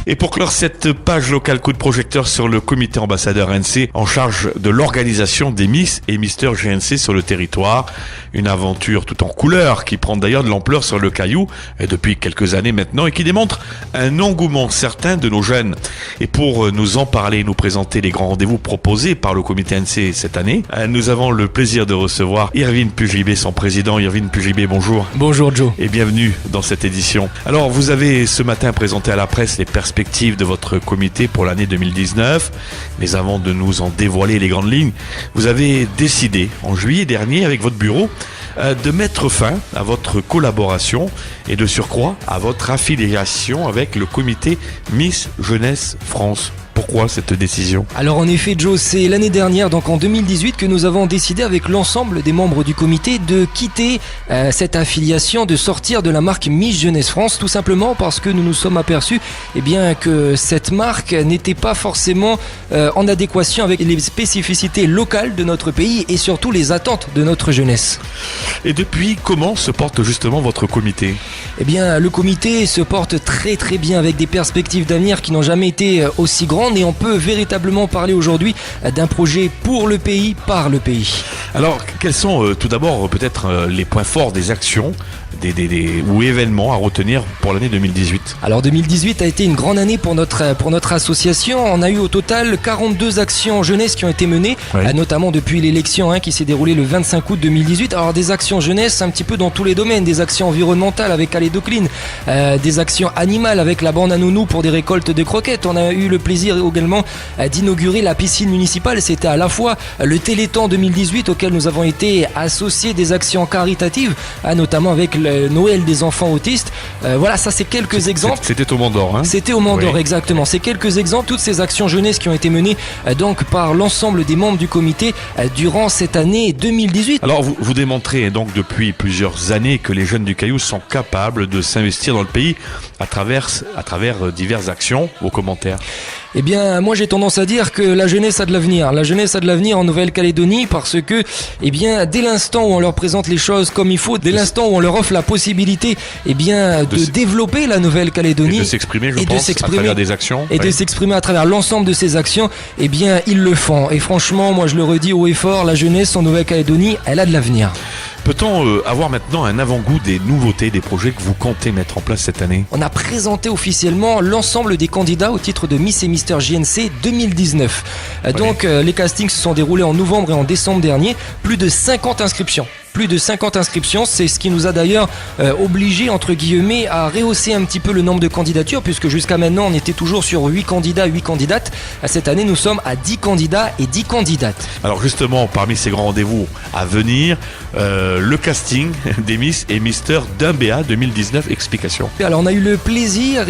Et pour clore cette page locale, coup de projecteur sur le comité ambassadeur ANC en charge de l'organisation des Miss et Mister GNC sur le territoire. Une aventure tout en couleurs qui prend d'ailleurs de l'ampleur sur le Caillou depuis quelques années maintenant et qui démontre un engouement certain de nos jeunes. Et pour nous en parler et nous présenter les grands rendez-vous proposés par le comité ANC cette année, nous avons le plaisir de recevoir Irvine Pujibé, son président. Irvine Pujibé, bonjour. Bonjour Joe. Et bienvenue dans cette édition. Alors, vous avez ce matin présenté à la presse les perspectives de votre comité pour l'année 2019. Mais avant de nous en dévoiler les grandes lignes, vous avez décidé en juillet dernier avec votre bureau de mettre fin à votre collaboration et de surcroît à votre affiliation avec le comité Miss Jeunesse France. Pourquoi cette décision ? Alors en effet Joe, c'est l'année dernière, donc en 2018, que nous avons décidé avec l'ensemble des membres du comité de quitter cette affiliation, de sortir de la marque Miss Jeunesse France, tout simplement parce que nous nous sommes aperçus que cette marque n'était pas forcément en adéquation avec les spécificités locales de notre pays et surtout les attentes de notre jeunesse. Et depuis, comment se porte justement votre comité ? Le comité se porte très très bien avec des perspectives d'avenir qui n'ont jamais été aussi grandes et on peut véritablement parler aujourd'hui d'un projet pour le pays, par le pays. Alors, quels sont tout d'abord peut-être les points forts des actions ou événements à retenir pour l'année 2018 ? Alors 2018 a été une grande année pour notre association. On a eu au total 42 actions jeunesse qui ont été menées, notamment depuis l'élection qui s'est déroulée le 25 août 2018. Alors des actions jeunesse un petit peu dans tous les domaines, des actions environnementales avec Calédo Clean, des actions animales avec la bande à nounou pour des récoltes de croquettes. On a eu le plaisir également d'inaugurer la piscine municipale. C'était à la fois le Téléthon 2018 auquel nous avons été associés, des actions caritatives, notamment avec le Noël des enfants autistes. Voilà, ça c'est quelques exemples. C'était au Mont d'Or. C'était au Mont d'Or, exactement. C'est quelques exemples, toutes ces actions jeunesse qui ont été menées donc par l'ensemble des membres du comité durant cette année 2018. Alors vous démontrez donc depuis plusieurs années que les jeunes du Caillou sont capables de s'investir dans le pays à travers diverses actions. Vos commentaires ? Moi j'ai tendance à dire que la jeunesse a de l'avenir. La jeunesse a de l'avenir en Nouvelle-Calédonie parce que, dès l'instant où on leur présente les choses comme il faut, dès l'instant où on leur offre la possibilité, de développer la Nouvelle-Calédonie. Et de s'exprimer, à travers des actions. Et de s'exprimer à travers l'ensemble de ces actions, ils le font. Et franchement, moi je le redis haut et fort, la jeunesse en Nouvelle-Calédonie, elle a de l'avenir. Peut-on avoir maintenant un avant-goût des nouveautés, des projets que vous comptez mettre en place cette année ? On a présenté officiellement l'ensemble des candidats au titre de Miss et Mister JNC 2019. Donc les castings se sont déroulés en novembre et en décembre dernier. Plus de 50 inscriptions. C'est ce qui nous a d'ailleurs obligé, entre guillemets, à rehausser un petit peu le nombre de candidatures, puisque jusqu'à maintenant on était toujours sur 8 candidats, 8 candidates. Cette année nous sommes à 10 candidats et 10 candidates. Alors justement, parmi ces grands rendez-vous à venir, le casting des Miss et Mister d'Umbéa 2019, explication. Alors on a eu le plaisir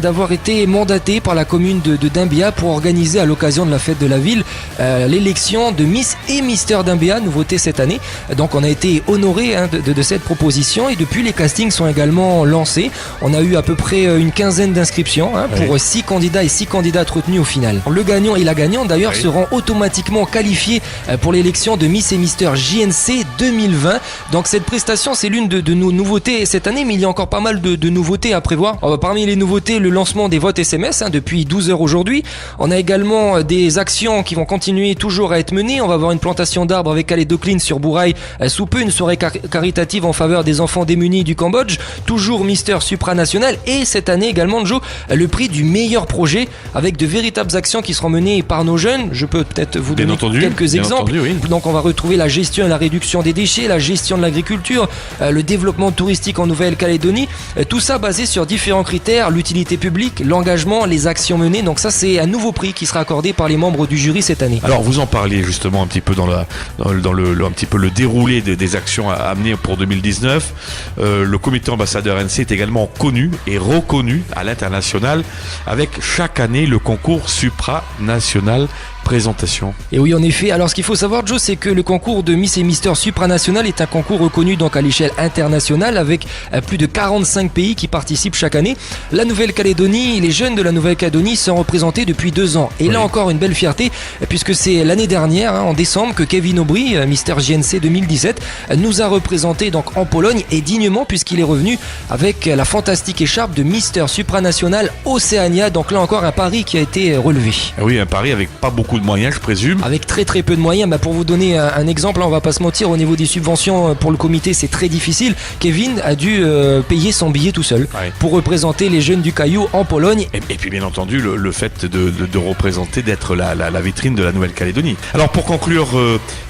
d'avoir été mandaté par la commune de d'Umbéa pour organiser à l'occasion de la fête de la ville l'élection de Miss et Mister d'Umbéa, nouveauté cette année. Donc on a été honoré de cette proposition et depuis les castings sont également lancés. On a eu à peu près une quinzaine d'inscriptions pour 6 candidats et 6 candidates retenus au final. Le gagnant et la gagnante d'ailleurs seront automatiquement qualifiés pour l'élection de Miss et Mister JNC 2020. Donc cette prestation c'est l'une de nos nouveautés cette année, mais il y a encore pas mal de nouveautés à prévoir. Parmi les nouveautés, le lancement des votes SMS depuis 12 heures aujourd'hui. On a également des actions qui vont continuer toujours à être menées. On va avoir une plantation d'arbres avec Calédo Clean sur Bourail sous peu, une soirée caritative en faveur des enfants démunis du Cambodge, toujours Mister supranational et cette année également Joe, le prix du meilleur projet avec de véritables actions qui seront menées par nos jeunes. Je peux peut-être vous donner quelques exemples. Donc on va retrouver la gestion et la réduction des déchets, la gestion de l'agriculture, le développement touristique en Nouvelle-Calédonie, tout ça basé sur différents critères, l'utilité publique, l'engagement, les actions menées. Donc ça c'est un nouveau prix qui sera accordé par les membres du jury cette année. Alors vous en parliez justement un petit peu dans le déroulé des actions à amener pour 2019. Le comité ambassadeur ANC est également connu et reconnu à l'international avec chaque année le concours supranational présentation. Et oui, en effet. Alors, ce qu'il faut savoir, Joe, c'est que le concours de Miss et Mister supranational est un concours reconnu donc à l'échelle internationale avec plus de 45 pays qui participent chaque année. La Nouvelle-Calédonie, les jeunes de la Nouvelle-Calédonie sont représentés depuis 2 ans. Et là encore, une belle fierté, puisque c'est l'année dernière, en décembre, que Kevin Aubry, Mister JNC 2017, nous a représentés donc en Pologne et dignement, puisqu'il est revenu avec la fantastique écharpe de Mister supranational Océania. Donc là encore, un pari qui a été relevé. Oui, un pari avec pas beaucoup de moyens, je présume. Avec très peu de moyens. Pour vous donner un exemple, là, on va pas se mentir, au niveau des subventions pour le comité, c'est très difficile. Kevin a dû payer son billet tout seul pour représenter les jeunes du Caillou en Pologne. Et puis bien entendu, le fait de représenter, d'être la vitrine de la Nouvelle-Calédonie. Alors pour conclure,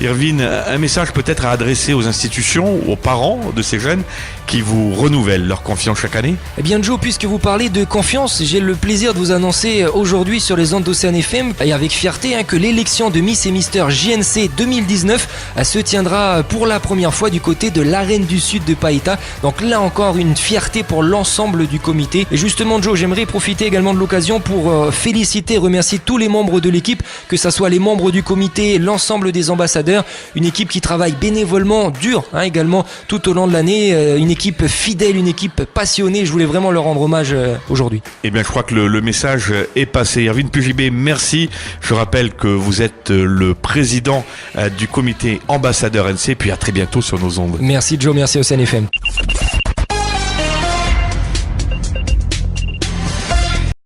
Irvine, un message peut-être à adresser aux institutions, aux parents de ces jeunes qui vous renouvellent leur confiance chaque année? Eh bien Joe, puisque vous parlez de confiance, j'ai le plaisir de vous annoncer aujourd'hui sur les ondes d'Océane FM et avec fierté que l'élection de Miss et Mister JNC 2019 se tiendra pour la première fois du côté de l'Arène du Sud de Païta. Donc là encore une fierté pour l'ensemble du comité. Et justement Joe, j'aimerais profiter également de l'occasion pour féliciter et remercier tous les membres de l'équipe, que ce soit les membres du comité, l'ensemble des ambassadeurs, une équipe qui travaille bénévolement, dur également tout au long de l'année, une équipe fidèle, une équipe passionnée. Je voulais vraiment leur rendre hommage aujourd'hui. Eh bien je crois que le message est passé. Irvine Pujibé, merci. Je rappelle que vous êtes le président du comité ambassadeur NC, puis à très bientôt sur nos ondes. Merci Joe, merci Océane FM.